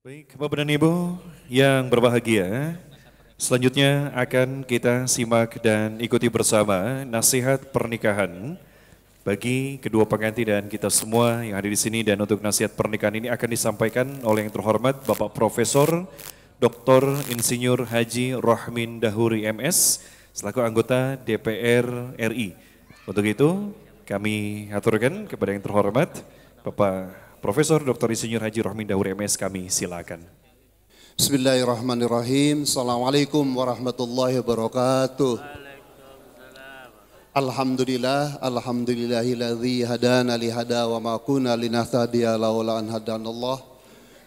Baik, Bapak dan Ibu yang berbahagia, selanjutnya akan kita simak dan ikuti bersama nasihat pernikahan bagi kedua pengantin dan kita semua yang ada di sini. Dan untuk nasihat pernikahan ini akan disampaikan oleh yang terhormat Bapak Profesor Dr. Insinyur Haji Rohmin Dahuri MS selaku anggota DPR RI. Untuk itu kami aturkan kepada yang terhormat Bapak Profesor Dr. Insinyur Haji Rohmin Dahuri MS, kami silakan. Bismillahirrahmanirrahim. Assalamualaikum warahmatullahi wabarakatuh. Alhamdulillahilladzi hadana li hada wa ma kunna linahtadiya laula an hadanallah.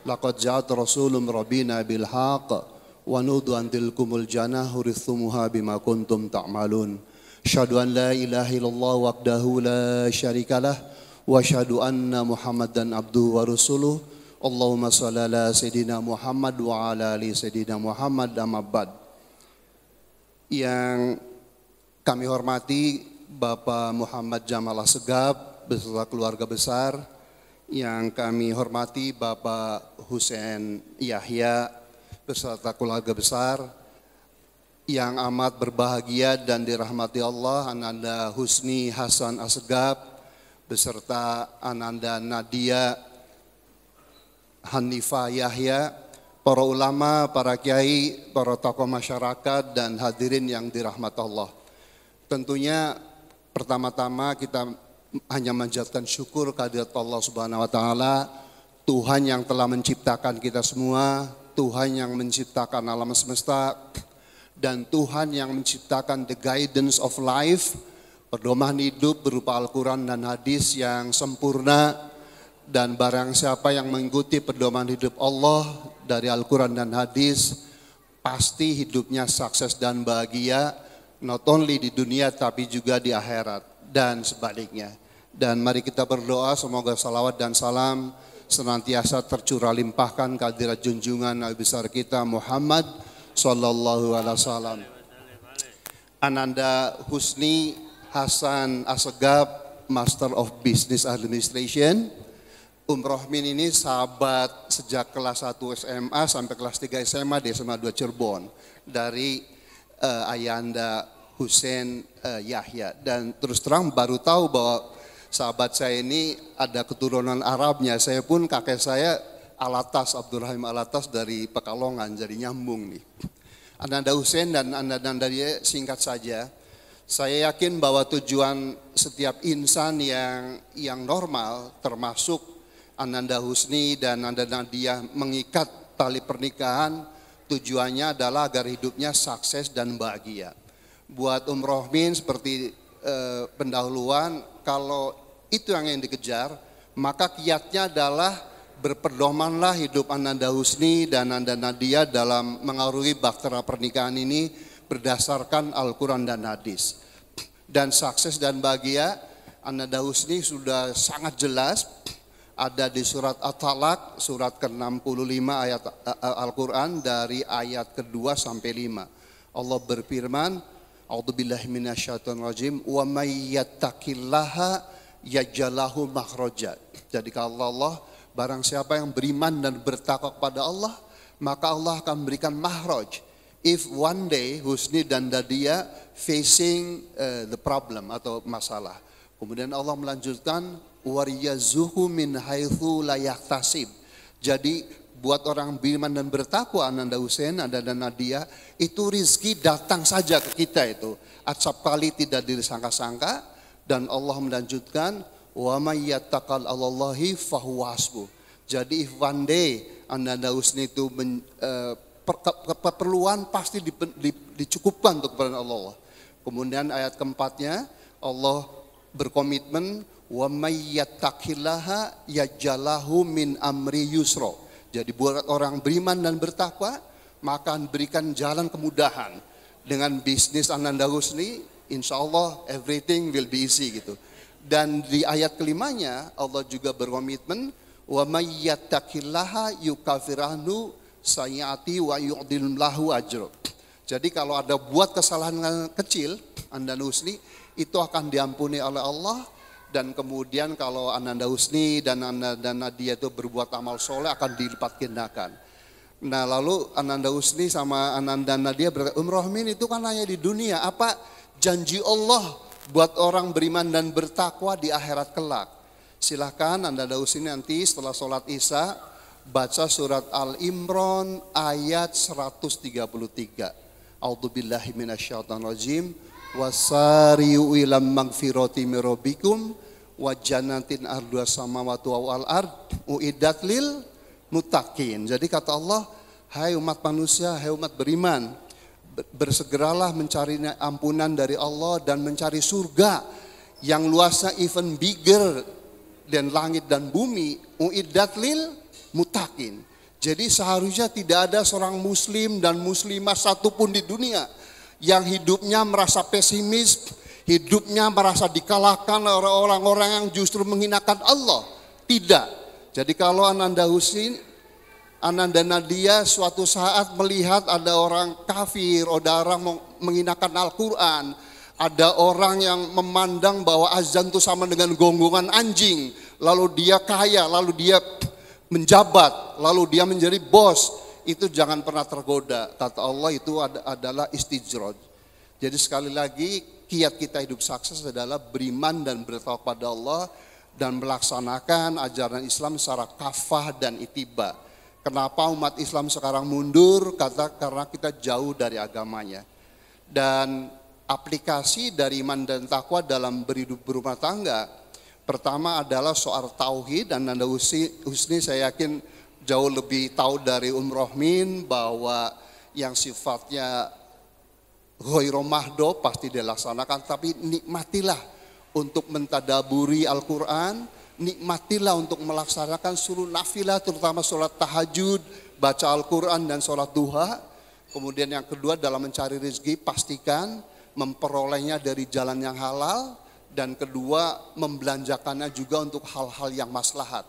Laqad ja'at rasulun rabbina bil haqq wa nudu an tilkumul jannah urithumuha bima kuntum ta'malun. Asyhadu an la ilaha illallah wahdahu la syarikalah wa asyhadu anna Muhammadan abduhu wa rasuluh. Allahumma shalli ala sayyidina Muhammad wa ala ali sayyidina Muhammad, amma ba'd. Yang kami hormati Bapak Muhammad Jamal Assegaf beserta keluarga besar, yang kami hormati Bapak Hussein Yahya beserta keluarga besar, yang amat berbahagia dan dirahmati Allah Ananda Husni Hasan Assegaf beserta Ananda Nadia Hanifah Yahya, para ulama, para kiai, para tokoh masyarakat dan hadirin yang dirahmati Allah. Tentunya pertama-tama kita hanya menjatuhkan syukur kehadirat Allah Subhanahu wa taala, Tuhan yang telah menciptakan kita semua, Tuhan yang menciptakan alam semesta, dan Tuhan yang menciptakan the guidance of life, pedoman hidup berupa Al-Quran dan hadis yang sempurna. Dan barang siapa yang mengikuti pedoman hidup Allah dari Al-Quran dan hadis, pasti hidupnya sukses dan bahagia, not only di dunia tapi juga di akhirat dan sebaliknya. Dan mari kita berdoa semoga salawat dan salam senantiasa tercurah limpahkan kehadirat junjungan Nabi besar kita Muhammad sallallahu alaihi wasallam. Ananda Husni Hasan Assegaf, Master of Business Administration. Rohmin ini sahabat sejak kelas 1 SMA sampai kelas 3 SMA di SMA 2 Cirebon dari Ayanda Hussein Yahya. Dan terus terang baru tahu bahwa sahabat saya ini ada keturunan Arabnya. Saya pun kakek saya Alatas, Abdurrahim Alatas dari Pekalongan, jadi nyambung nih. Ananda Hussein dan Ananda Nadia, singkat saja, saya yakin bahwa tujuan setiap insan yang normal, termasuk Ananda Husni dan Ananda Nadia, mengikat tali pernikahan, tujuannya adalah agar hidupnya sukses dan bahagia. Buat Rohmin seperti pendahuluan, kalau itu yang dikejar, maka kiatnya adalah berpedomanlah hidup Ananda Husni dan Ananda Nadia dalam mengaruhi bahtera pernikahan ini berdasarkan Al-Quran dan hadis. Dan sukses dan bahagia Ananda Husni sudah sangat jelas ada di surat At-Talaq, surat ke-65 ayat Al-Quran dari ayat ke-2 sampai 5. Allah berfirman, A'udzubillahi minasyaitonirrajim, wa may yattaqillaha yaj'alhu makhraja. Jadi kalau Allah, barang siapa yang beriman dan bertakwa kepada Allah, maka Allah akan memberikan makhraj. If one day Husni dan Nadia facing the problem atau masalah. Kemudian Allah melanjutkan, wariyazuhu min haitsu la yahtasib. Jadi buat orang beriman dan bertakwa Ananda Hussein, Ananda Nadia, itu rizki datang saja ke kita itu. Acap kali tidak disangka-sangka. Dan Allah melanjutkan, wa may yattaqal Allahi fahuwa hasbuh. Jadi if one day Ananda Hussein itu keperluan pasti dicukupkan untuk kepada Allah. Kemudian ayat keempatnya Allah berkomitmen, wa may yattaqillaha yaj'alhu min amri yusra. Jadi buat orang beriman dan bertakwa, maka berikan jalan kemudahan. Dengan bisnis Ananda Husni, insya Allah everything will be easy gitu. Dan di ayat kelimanya Allah juga berkomitmen, wa may yattaqillaha yukafir anhu sayyiati wa yu'dil lahu ajra. Jadi kalau ada buat kesalahan kecil Ananda Husni, itu akan diampuni oleh Allah. Dan kemudian kalau Ananda Husni dan Ananda Nadia itu berbuat amal soleh akan dilipat gandakan. Nah lalu Ananda Husni sama Ananda Nadia berkata, Rohmin itu kan hanya di dunia, apa janji Allah buat orang beriman dan bertakwa di akhirat kelak? Silahkan Ananda Husni nanti setelah sholat isya baca surat Al-Imran ayat 133. A'udzubillahi minasyaitonirrajim. Wasari'u ila magfirati min rabbikum wa jannatin arduha samawati wal ard uiddat lil muttaqin. Jadi kata Allah, hai umat manusia, hai umat beriman, bersegeralah mencari ampunan dari Allah dan mencari surga yang luasnya even bigger dan langit dan bumi, uiddat lil muttaqin. Jadi seharusnya tidak ada seorang muslim dan muslimah satupun di dunia yang hidupnya merasa pesimis, hidupnya merasa dikalahkan oleh orang-orang yang justru menghinakan Allah. Tidak. Jadi kalau Ananda Husni, Ananda Nadia suatu saat melihat ada orang kafir, ada orang menghinakan Al-Quran, ada orang yang memandang bahwa azan itu sama dengan gonggongan anjing, lalu dia kaya, lalu dia menjabat, lalu dia menjadi bos, itu jangan pernah tergoda. Kata Allah itu adalah istijraj. Jadi sekali lagi kiat kita hidup sukses adalah beriman dan bertakwa pada Allah dan melaksanakan ajaran Islam secara kafah dan itiba. Kenapa umat Islam sekarang mundur? Karena kita jauh dari agamanya. Dan aplikasi dari iman dan takwa dalam berhidup berumah tangga, pertama adalah soal tauhid. Dan Ananda Husni saya yakin jauh lebih tahu dari Rohmin bahwa yang sifatnya ghairu mahdo pasti dilaksanakan, tapi nikmatilah untuk mentadaburi Al-Quran, nikmatilah untuk melaksanakan seluruh nafilah, terutama sholat tahajud, baca Al-Quran dan sholat duha. Kemudian yang kedua dalam mencari rezeki, pastikan memperolehnya dari jalan yang halal, dan kedua membelanjakannya juga untuk hal-hal yang maslahat.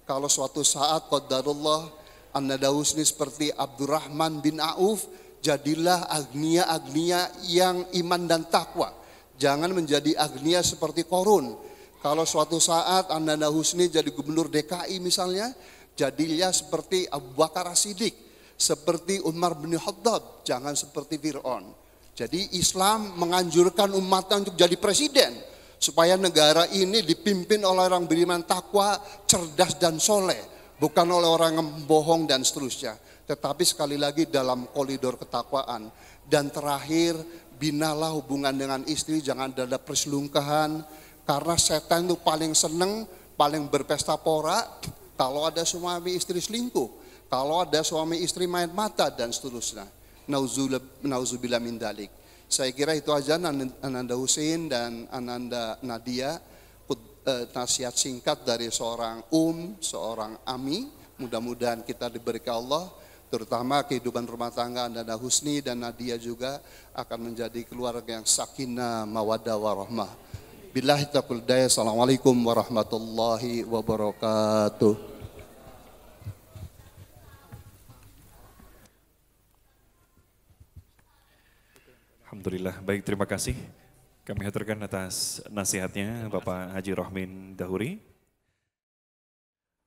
Kalau suatu saat qadarullah Ananda Husni seperti Abdurrahman bin Auf, jadilah agnia-agnia yang iman dan takwa. Jangan menjadi agnia seperti Korun. Kalau suatu saat Ananda Husni jadi gubernur DKI misalnya, jadilah seperti Abu Bakar As-Siddiq, seperti Umar bin Khattab, jangan seperti Fir'aun. Jadi Islam menganjurkan umatnya untuk jadi presiden, supaya negara ini dipimpin oleh orang beriman takwa, cerdas dan soleh, bukan oleh orang yang bohong dan seterusnya. Tetapi sekali lagi dalam koridor ketakwaan. Dan terakhir, binalah hubungan dengan istri, jangan ada perselingkuhan, karena setan itu paling seneng, paling berpesta pora kalau ada suami istri selingkuh, kalau ada suami istri main mata dan seterusnya. Nauzubillah min dalik. Saya kira itu aja Ananda Husni dan Ananda Nadia, nasihat singkat dari seorang seorang Ami. Mudah-mudahan kita diberikan Allah, terutama kehidupan rumah tangga Ananda Husni dan Nadia juga akan menjadi keluarga yang sakinah, mawaddah, warahmah. Billahi taufiq hidayah. Assalamualaikum warahmatullahi wabarakatuh. Alhamdulillah, baik, terima kasih. Kami haturkan atas nasihatnya Bapak Haji Rohmin Dahuri.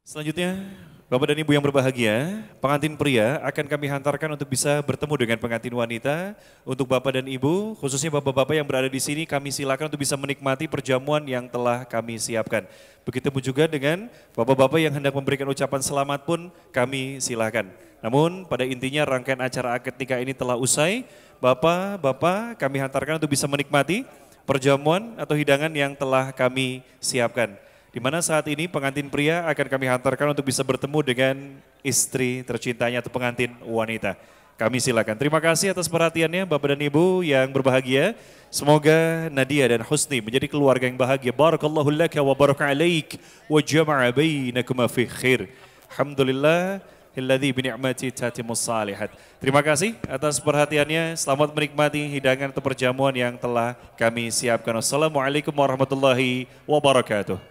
Selanjutnya, Bapak dan Ibu yang berbahagia, pengantin pria akan kami hantarkan untuk bisa bertemu dengan pengantin wanita. Untuk Bapak dan Ibu, khususnya Bapak-Bapak yang berada di sini, kami silakan untuk bisa menikmati perjamuan yang telah kami siapkan. Begitu juga dengan Bapak-Bapak yang hendak memberikan ucapan selamat pun kami silakan. Namun pada intinya rangkaian acara akad nikah ini telah usai. Bapak-bapak kami hantarkan untuk bisa menikmati perjamuan atau hidangan yang telah kami siapkan. Di mana saat ini pengantin pria akan kami hantarkan untuk bisa bertemu dengan istri tercintanya atau pengantin wanita. Kami silakan. Terima kasih atas perhatiannya Bapak dan Ibu yang berbahagia. Semoga Nadia dan Husni menjadi keluarga yang bahagia. Barakallahu laka wa baraka alaik wa jama'a bainakuma fi khair. Alhamdulillah. Alladzi bi ni'mati tatimmus shalihat. Terima kasih atas perhatiannya. Selamat menikmati hidangan atau perjamuan yang telah kami siapkan. Wassalamualaikum warahmatullahi wabarakatuh.